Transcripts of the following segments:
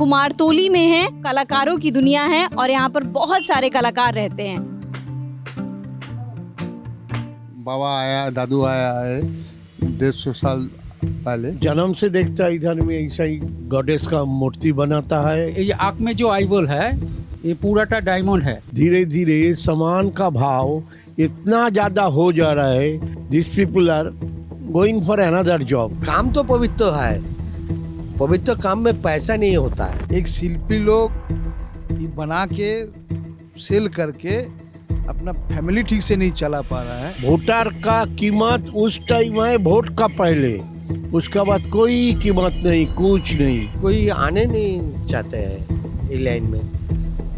कुमारटोली में हैं, कलाकारों की दुनिया है और यहाँ पर बहुत सारे कलाकार रहते हैं। बाबा आया, दादू आया है 150 साल पहले। जन्म से देखता है इधर में ऐसा ही गॉडेस का मूर्ति बनाता है। ये आँख में जो आईबॉल है ये पूराटा डायमंड है। धीरे धीरे सामान का भाव इतना ज्यादा हो जा रहा है, this people are going for another job. काम तो पवित्र है, पवित्र काम में पैसा नहीं होता है। एक शिल्पी लोग ये बना के सेल करके अपना फैमिली ठीक से नहीं चला पा रहा है। वोटर का कीमत उस टाइम है वोट का पहले, उसका बाद कोई कीमत नहीं, कुछ नहीं। कोई आने नहीं चाहते हैं ये लाइन में,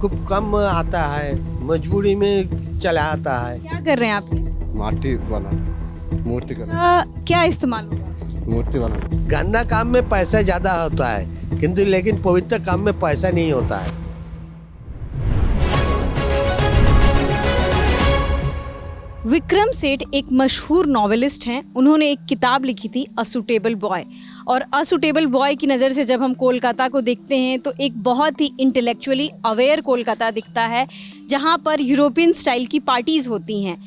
खूब कम आता है, मजबूरी में चला आता है। क्या कर रहे हैं आप? माटी बना, मूर्ति कर, क्या इस्तेमाल होगा? मूर्ति बना। गंदा काम में पैसा ज्यादा होता है, किंतु लेकिन पवित्र काम में पैसा नहीं होता है। विक्रम सेठ एक मशहूर नॉवेलिस्ट हैं। उन्होंने एक किताब लिखी थी अ सूटेबल बॉय, और अ सूटेबल बॉय की नज़र से जब हम कोलकाता को देखते हैं तो एक बहुत ही इंटेलेक्चुअली अवेयर कोलकाता दिखता है, जहां पर यूरोपियन स्टाइल की पार्टीज़ होती हैं।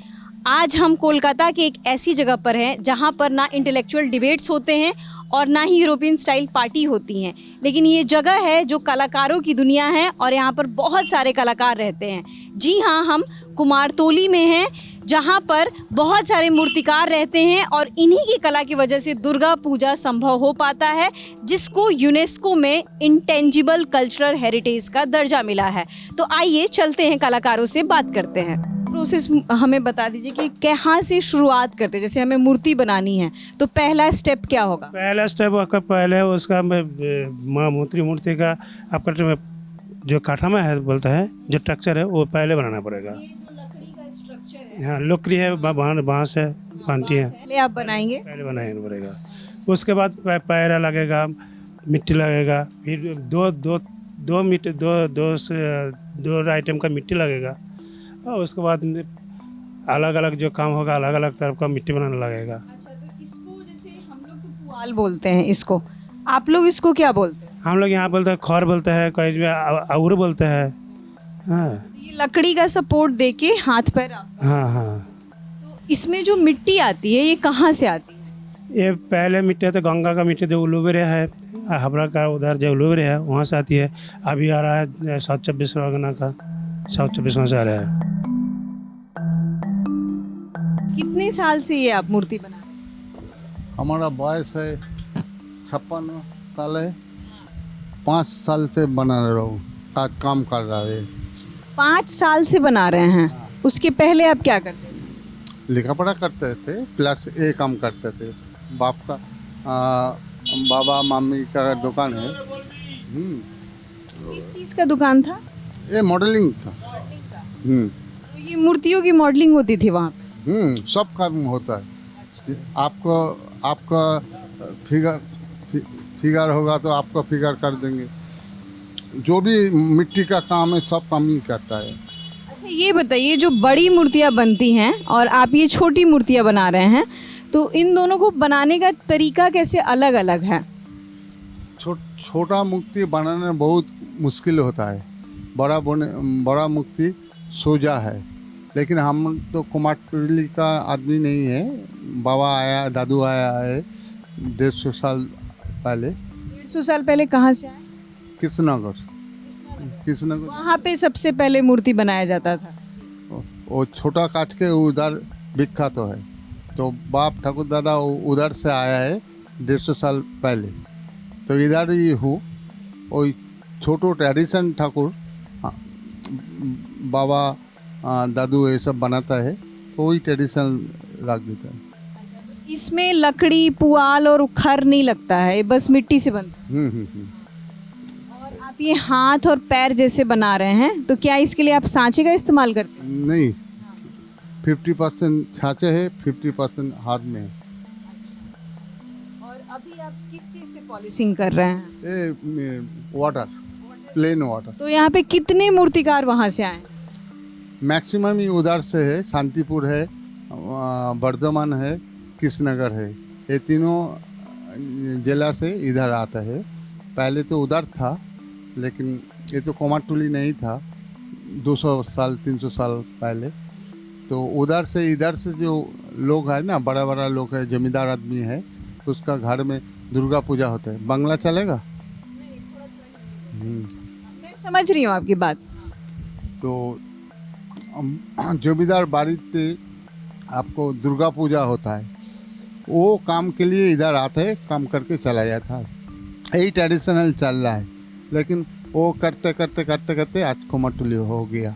आज हम कोलकाता के एक ऐसी जगह पर हैं जहां पर ना इंटेलेक्चुअल डिबेट्स होते हैं और ना ही यूरोपियन स्टाइल पार्टी होती हैं, लेकिन ये जगह है जो कलाकारों की दुनिया है और यहाँ पर बहुत सारे कलाकार रहते हैं। जी हाँ, हम कुमारटोली में हैं जहाँ पर बहुत सारे मूर्तिकार रहते हैं और इन्हीं की कला की वजह से दुर्गा पूजा संभव हो पाता है, जिसको यूनेस्को में इंटेंजिबल कल्चरल हेरिटेज का दर्जा मिला है। तो आइए चलते हैं, कलाकारों से बात करते हैं। प्रोसेस हमें बता दीजिए कि कहाँ से शुरुआत करते हैं। जैसे हमें मूर्ति बनानी है तो पहला स्टेप क्या होगा? पहला स्टेप आपका पहले उसका मूर्ति का आपका जो काठामा है बोलता है, जो स्ट्रक्चर है वो पहले बनाना पड़ेगा। हाँ, लकड़ी है, बांस है, बांटी है, पहले आप बनाएंगे? पहले बनाना पड़ेगा। उसके बाद पैरा लगेगा, मिट्टी लगेगा, फिर दो आइटम का मिट्टी लगेगा, और उसके बाद अलग अलग जो काम होगा अलग अलग तरह का मिट्टी बनाना लगेगा। अच्छा, तो इसको जैसे हम लोग तो पुआल बोलते हैं इसको, आप लोग इसको क्या बोलते हैं? हम लोग यहाँ बोलते हैं खौर बोलते हैं, कहीं में आउर बोलते हैं। हाँ ये लकड़ी का सपोर्ट देके हाथ पैर हाँ हाँ। तो इसमें जो मिट्टी आती है ये कहाँ से आती है? ये पहले मिट्टी है तो गंगा का मिट्टी जो उलूबरे है, हावड़ा का उधर जो उलूबरे है वहाँ से आती है। अभी आ रहा है 724 रगना का, 724 से आ रहा है। कितने साल से ये आप मूर्ति बना रहे हैं? हमारा बयस है 56 साल है, 5 साल से बना रहा हूँ, आज काम कर रहा है। 5 साल से बना रहे हैं। उसके पहले आप क्या करते थे? लिखा पढ़ा करते थे, प्लस ये काम करते थे। बाप का बाबा मम्मी का दुकान है। किस चीज़ का दुकान था? ये मॉडलिंग था। तो ये मूर्तियों की मॉडलिंग होती थी वहाँ पे? सब काम होता है। आपका फिगर होगा तो आपका फिगर कर देंगे। जो भी मिट्टी का काम है सब काम ही करता है। अच्छा, ये बताइए, जो बड़ी मूर्तियाँ बनती हैं और आप ये छोटी मूर्तियाँ बना रहे हैं, तो इन दोनों को बनाने का तरीका कैसे अलग अलग है? छोटा मूर्ति बनाने में बहुत मुश्किल होता है, बड़ा मूर्ति सोजा है। लेकिन हम तो कुमारटोली का आदमी नहीं है। बाबा आया, दादू आया है 150 साल पहले। 150 साल पहले कहाँ से आए? कृष्णनगर। वहाँ पे सबसे पहले मूर्ति बनाया जाता था। वो छोटा काच के उधर विख्यात तो है। तो बाप ठाकुर दादा उधर से आया है 150 साल पहले, तो इधर ही हूँ। वही छोटो ट्रेडिशन ठाकुर बाबा दादू ये सब बनाता है, तो वही ट्रेडिशन रख देता है। इसमें लकड़ी, पुआल और उखर नहीं लगता है, बस मिट्टी से बनता है। और आप ये हाथ और पैर जैसे बना रहे हैं, तो क्या इसके लिए आप सांचे का इस्तेमाल करते हैं? नहीं, 50% छाछे है, 50% हाथ में है। और अभी आप किस चीज़ से पॉलिशिंग कर रहे हैं? ये वाटर, प्लेन वाटर। तो यहाँ पे कितने मूर्तिकार वहाँ से आए? मैक्सिमम ही उधर से है। शांतिपुर है, बर्धमान है, कृष्णनगर है। ये तीनों जिला से इधर आता है। पहले तो उधर था, लेकिन ये तो कुमारटुली नहीं था 200 साल 300 साल पहले। तो उधर से इधर से जो लोग हैं ना, बड़ा बड़ा लोग है, जमींदार आदमी है, उसका घर में दुर्गा पूजा होता है। बंगला चलेगा? मैं समझ रही हूँ आपकी बात। तो जमींदार बाड़ी पे आपको दुर्गा पूजा होता है, वो काम के लिए इधर आते हैं, काम करके चला जाता है। यही ट्रेडिशनल चल रहा है, लेकिन वो करते करते करते करते आज कुमारटुली हो गया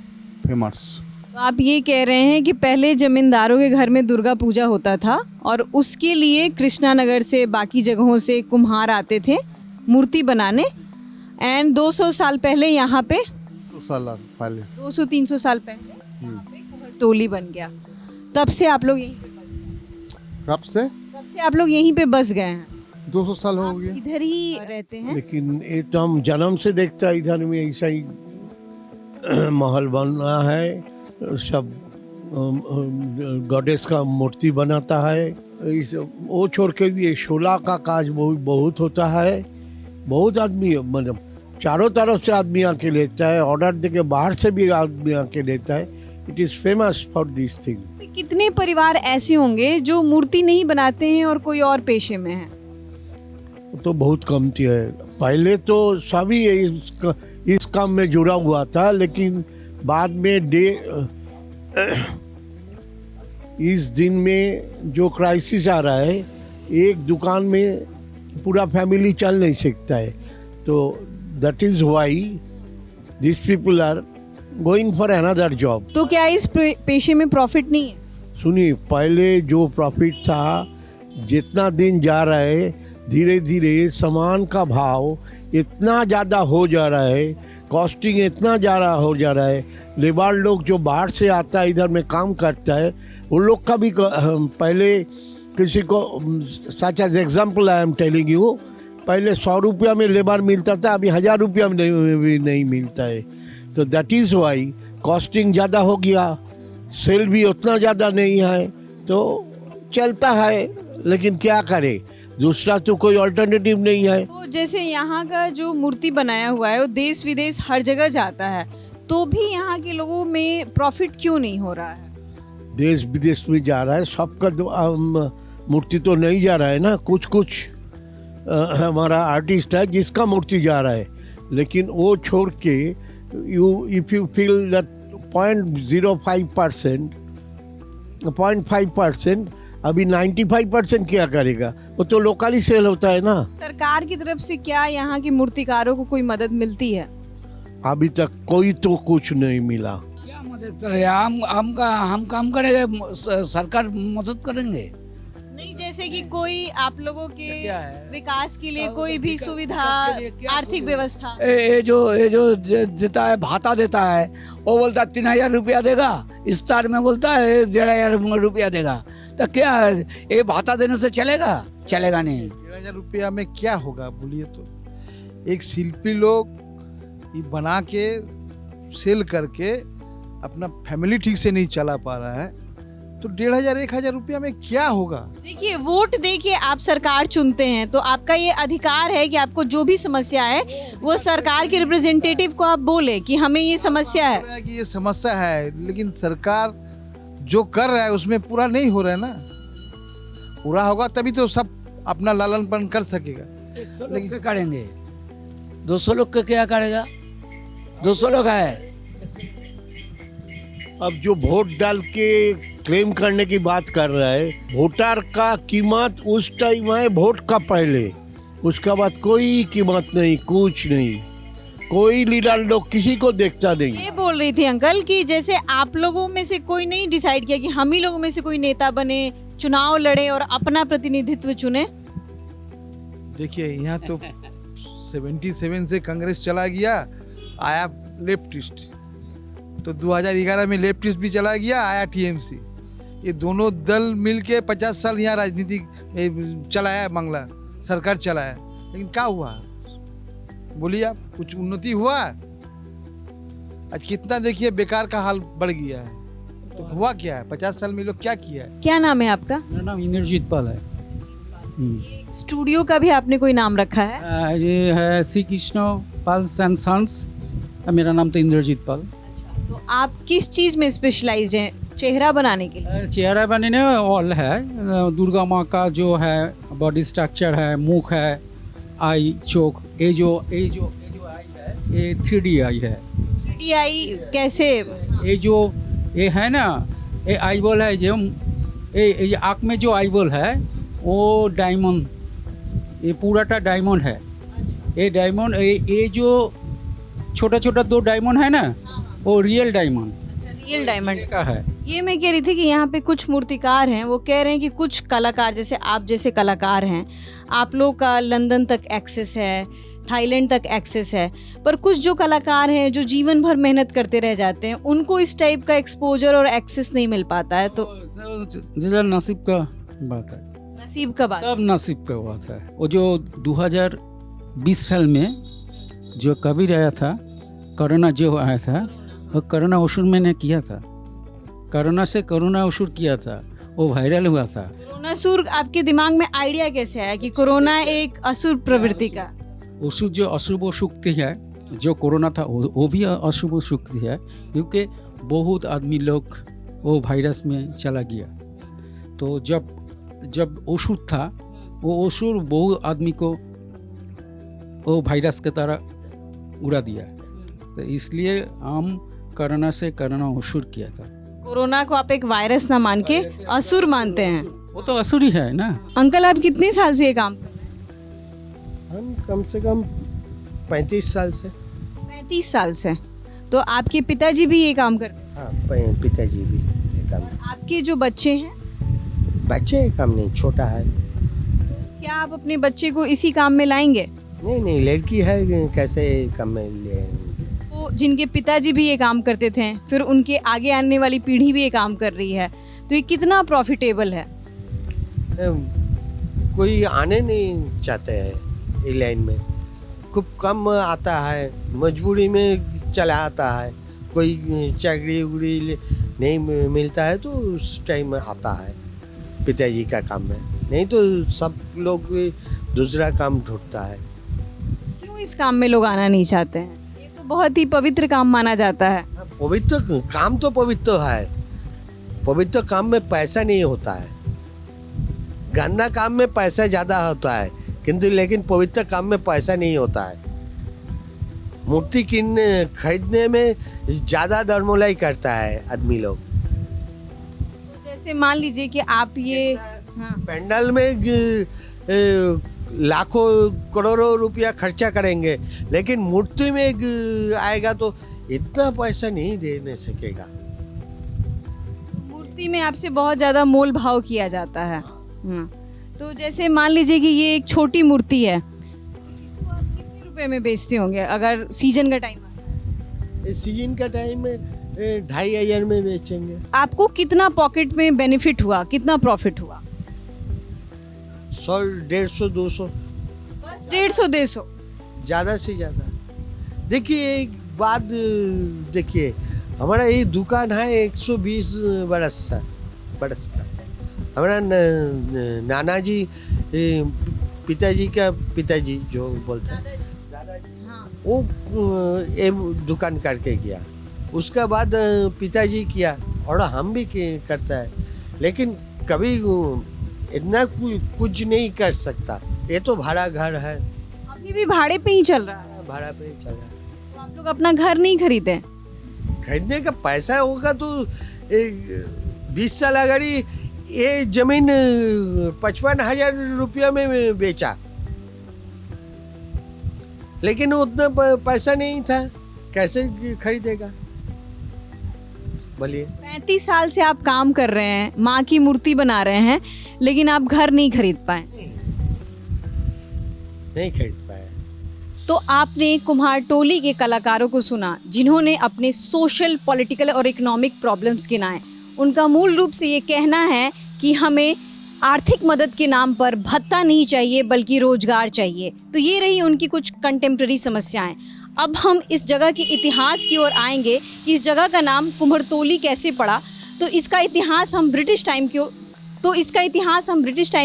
फेमस। तो आप ये कह रहे हैं कि पहले जमींदारों के घर में दुर्गा पूजा होता था और उसके लिए कृष्णानगर से बाकी जगहों से कुम्हार आते थे मूर्ति बनाने, एंड 200 साल पहले यहाँ पे 200 साल पहले 200-300 साल पहले यहाँ पे कुमारटोली बन गया। तब से आप लोग यहीं पे बस गए? कब से आप लोग यहीं पे बस गए हैं? 200 साल हो गया। इधर ही रहते हैं? लेकिन ये तो हम जन्म से देखता है, इधर में ऐसा ही महल बना है, सब गॉडेस का मूर्ति बनाता है। इस वो छोड़ के भी ये शोला का काज बहुत होता है। बहुत आदमी मतलब चारों तरफ से आदमी आके लेता है, ऑर्डर देके बाहर से भी आदमी आके लेता है। It is famous for this thing. कितने परिवार ऐसे होंगे जो मूर्ति नहीं बनाते हैं और कोई और पेशे में है? तो बहुत कम थी है। पहले तो सभी इस काम में जुड़ा हुआ था, लेकिन बाद में इस दिन में जो क्राइसिस आ रहा है, एक दुकान में पूरा फैमिली चल नहीं सकता है। तो that is why this people are going for another job. तो क्या इस पेशे में प्रॉफिट नहीं है? सुनिए, पहले जो प्रॉफिट था, जितना दिन जा रहा है धीरे धीरे सामान का भाव इतना ज़्यादा हो जा रहा है, कॉस्टिंग इतना ज़्यादा हो जा रहा है। लेबर लोग जो बाहर से आता है, इधर में काम करता है, उन लोग का भी पहले किसी को such as example I am telling you, पहले 100 रुपया में लेबर मिलता था, अभी 1000 रुपया में भी नहीं मिलता है। तो दैट इज़ वाई कॉस्टिंग ज़्यादा हो गया, सेल भी उतना ज़्यादा नहीं है, तो चलता है। लेकिन क्या करे, दूसरा तो कोई अल्टरनेटिव नहीं है। तो जैसे यहाँ का जो मूर्ति बनाया हुआ है वो देश विदेश हर जगह जाता है, तो भी यहाँ के लोगों में प्रॉफिट क्यों नहीं हो रहा है? देश विदेश में जा रहा है, सबका मूर्ति तो नहीं जा रहा है ना। कुछ कुछ हमारा आर्टिस्ट है जिसका मूर्ति जा रहा है, लेकिन वो छोड़ के इफ यू फील दैट 0.5% अभी 95% क्या करेगा, वो तो लोकली सेल होता है ना। सरकार की तरफ से क्या यहाँ के मूर्तिकारों को कोई मदद मिलती है? अभी तक कोई तो कुछ नहीं मिला। क्या मदद करे? हम काम करेंगे, सरकार मदद करेंगे नहीं, जैसे कि कोई आप लोगों के क्या है? विकास के लिए कोई भी सुविधा, विकास के लिए क्या आर्थिक व्यवस्था? ये जो देता है, भाता देता है, वो बोलता है 3000 रुपया देगा, इस तार में बोलता है 1500 रुपया देगा। तो क्या है, ये भाता देने से चलेगा? चलेगा नहीं। 1500 रुपया में क्या होगा बोलिए तो? एक शिल्पी लोग ये बना के सेल करके अपना फैमिली ठीक से नहीं चला पा रहा है, तो 1500-1000 रुपया में क्या होगा? देखिए, वोट देके आप सरकार चुनते हैं, तो आपका ये अधिकार है कि आपको जो भी समस्या है वो सरकार के रिप्रेजेंटेटिव को आप बोले कि हमें ये समस्या है। बोल रहा है कि ये समस्या है, लेकिन सरकार जो कर रहा है उसमें पूरा नहीं हो रहा है ना। पूरा होगा तभी तो सब अपना लालन पालन कर सकेगा। 100 लोग क्या करेंगे? 200 लोग का क्या करेगा? 200 लोग है। अब जो वोट डाल के क्लेम करने की बात कर रहा है, वोटर का कीमत उस टाइम है वोट का पहले, उसका बाद कोई कीमत नहीं, कुछ नहीं, कोई लीडर लोग किसी को देखता नहीं। ये बोल रही थी अंकल कि जैसे आप लोगों में से कोई नहीं डिसाइड किया कि हम ही लोगों में से कोई नेता बने, चुनाव लड़े और अपना प्रतिनिधित्व चुने। देखिए, यहाँ तो 77 से कांग्रेस चला गया, आया लेफ्टिस्ट, तो 2011 में लेफ्टिस्ट भी चला गया, आया टीएमसी। ये दोनों दल मिलके 50 साल यहाँ राजनीति चलाया, बांग्ला सरकार चलाया, लेकिन क्या हुआ बोलिए आप? कुछ उन्नति हुआ? आज कितना देखिए बेकार का हाल बढ़ गया है। तो हुआ क्या है 50 साल में? लोग क्या किया है? क्या नाम है आपका? मेरा नाम इंद्रजीत पाल है। स्टूडियो का भी आपने कोई नाम रखा है? ये है श्री कृष्ण पाल एंड सन्स, मेरा नाम तो इंद्रजीत पाल। तो आप किस चीज़ में स्पेशलाइज्ड हैं चेहरा बनाने के लिए? चेहरा बनने ऑल है, दुर्गा माँ का जो है बॉडी स्ट्रक्चर है, मुख है, आई चोक, ये जो आई है ये 3D आई है। 3D आई कैसे? ये है ना, ये आई बॉल है जो ये आँख में जो आई बॉल है वो डायमंड, ये पूराटा डायमंड है। ये डायमंड, ये जो छोटा छोटा 2 डायमंड है ना, वो रियल डायमंड, अच्छा, रियल डायमंड का है। ये मैं कह रही थी कि यहाँ पे कुछ मूर्तिकार हैं, वो कह रहे हैं कि कुछ कलाकार जैसे आप जैसे कलाकार हैं, आप लोग का लंदन तक एक्सेस है, थाईलैंड तक एक्सेस है, पर कुछ जो कलाकार हैं जो जीवन भर मेहनत करते रह जाते हैं, उनको इस टाइप का एक्सपोजर और एक्सेस नहीं मिल पाता है। तो जरा नसीब का बात है, नसीब का बात। सब नसीब का बात है। वो जो 2020 साल में जो कबीर आया था, कोरोना जो आया था, वो कोरोना असुर मैंने किया था, कोरोना से कोरोना असुर किया था, वो वायरल हुआ था। कोरोना असुर आपके दिमाग में आइडिया कैसे आया कि कोरोना एक असुर प्रवृत्ति का? असुर जो अशुभ शक्ति है, जो कोरोना था वो भी अशुभ शक्ति है, क्योंकि बहुत आदमी लोग वो वायरस में चला गया। तो जब असुर था, वो असुर बहुत आदमी को वो वायरस की तरह उड़ा दिया। तो इसलिए हम कोरोना से कोरोना असुर किया था। कोरोना को आप एक वायरस ना मान के असुर मानते हैं? वो तो असुर ही है ना। अंकल, आप कितने साल से ये काम कर रहे हैं? हम कम से कम 35 साल से। 35 साल से। तो आपके पिताजी भी ये काम करते हैं? हाँ, पिताजी भी ये काम। आपके जो बच्चे हैं? बच्चे ये काम नहीं, छोटा है। तो क्या आप अपने बच्चे को इसी काम में लाएंगे? नहीं, लड़की है, कैसे काम में ले? तो जिनके पिताजी भी ये काम करते थे, फिर उनके आगे आने वाली पीढ़ी भी ये काम कर रही है, तो ये कितना प्रॉफिटेबल है? कोई आने नहीं चाहते हैं ये लाइन में, खूब कम आता है, मजबूरी में चला आता है। कोई चाकरी उकरी नहीं मिलता है तो उस टाइम में आता है पिताजी का काम में, नहीं तो सब लोग दूसरा काम ढूंढता है। क्यों इस काम में लोग आना नहीं चाहते हैं? ये तो बहुत ही पवित्र काम माना जाता है। पवित्र काम तो पवित्र है, पवित्र काम में पैसा नहीं होता है। गंदा काम में पैसा ज़्यादा होता है, किंतु लेकिन पवित्र काम में पैसा नहीं होता है। मूर्ति खरीदने में ज़्यादा दरमोलाई करता है आदमी लोग। तो जैसे मान लीजिए कि आप ये पंडाल में लाखों करोड़ों रुपया खर्चा करेंगे, लेकिन मूर्ति में आएगा तो इतना पैसा नहीं दे नहीं सकेगा। मूर्ति में आपसे बहुत ज़्यादा मोल भाव किया जाता है। तो जैसे मान लीजिए कि ये एक छोटी मूर्ति है, तो इसको आप कितने रुपए में बेचते होंगे अगर सीजन का टाइम आता है? सीजन का टाइम में 2500 में बेचेंगे। आपको कितना पॉकेट में बेनिफिट हुआ, कितना प्रॉफिट हुआ? 100, 150, 200, बस 150-150? ज़्यादा से ज़्यादा। देखिए एक बात देखिए, हमारा ये दुकान है 120 बरस का। हमारा नाना जी, पिताजी का पिताजी जो बोलते हैं दादाजी, वो ये दुकान करके गया। उसका बाद पिताजी किया और हम भी करता है, लेकिन कभी इतना कुछ नहीं कर सकता। ये तो भाड़ा घर है, अभी भी भाड़े पे ही चल रहा है? भाड़ा पे ही चल रहा है। तो आप लोग अपना घर नहीं खरीदे? खरीदने का पैसा होगा तो 20 साल अगर ये जमीन 55,000 रुपया में बेचा, लेकिन उतना पैसा नहीं था, कैसे खरीदेगा बोलिए? 35 साल से आप काम कर रहे हैं, माँ की मूर्ति बना रहे हैं, लेकिन आप घर नहीं खरीद पाए? नहीं खरीद पाया। तो आपने कुम्हारटोली के कलाकारों को सुना जिन्होंने अपने सोशल, पॉलिटिकल और इकोनॉमिक प्रॉब्लम्स गिनाए। उनका मूल रूप से ये कहना है कि हमें आर्थिक मदद के नाम पर भत्ता नहीं चाहिए बल्कि रोजगार चाहिए। तो ये रही उनकी कुछ कंटेम्प्रेरी समस्याएं। अब हम इस जगह के इतिहास की ओर आएंगे कि इस जगह का नाम कुम्हारटोली कैसे पड़ा। तो इसका इतिहास हम ब्रिटिश टाइम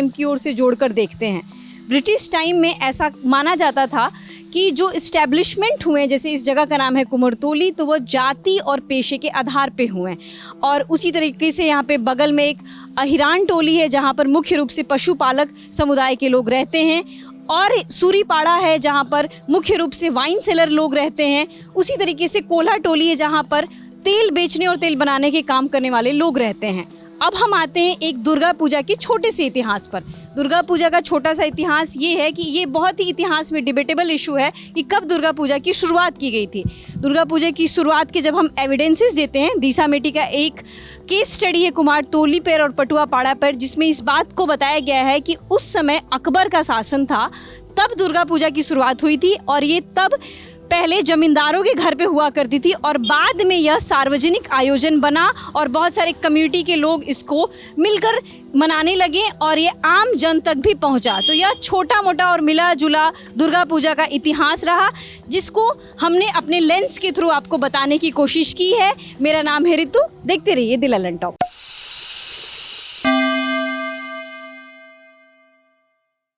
की ओर से जोड़कर देखते हैं। ब्रिटिश टाइम में ऐसा माना जाता था कि जो इस्टेब्लिशमेंट हुए हैं, जैसे इस जगह का नाम है कुमरतोली, तो वो जाति और पेशे के आधार पे हुए हैं। और उसी तरीके से यहाँ पे बगल में एक अहिरान टोली है जहाँ पर मुख्य रूप से पशुपालक समुदाय के लोग रहते हैं, और सूरीपाड़ा है जहाँ पर मुख्य रूप से वाइन सेलर लोग रहते हैं। उसी तरीके से कोल्हा टोली है जहाँ पर तेल बेचने और तेल बनाने के काम करने वाले लोग रहते हैं। अब हम आते हैं एक दुर्गा पूजा के छोटे से इतिहास पर। दुर्गा पूजा का छोटा सा इतिहास ये है कि ये बहुत ही इतिहास में डिबेटेबल इशू है कि कब दुर्गा पूजा की शुरुआत की गई थी। दुर्गा पूजा की शुरुआत के जब हम एविडेंसेस देते हैं, दिशामेटी का एक केस स्टडी है कुमारटोली पर और पटुआपाड़ा पर, जिसमें इस बात को बताया गया है कि उस समय अकबर का शासन था, तब दुर्गा पूजा की शुरुआत हुई थी। और ये तब पहले जमींदारों के घर पे हुआ करती थी और बाद में यह सार्वजनिक आयोजन बना और बहुत सारे कम्युनिटी के लोग इसको मिलकर मनाने लगे और ये आम जन तक भी पहुंचा। तो यह छोटा मोटा और मिला जुला दुर्गा पूजा का इतिहास रहा, जिसको हमने अपने लेंस के थ्रू आपको बताने की कोशिश की है। मेरा नाम है रितु, देखते रहिए दिल ललन टॉप।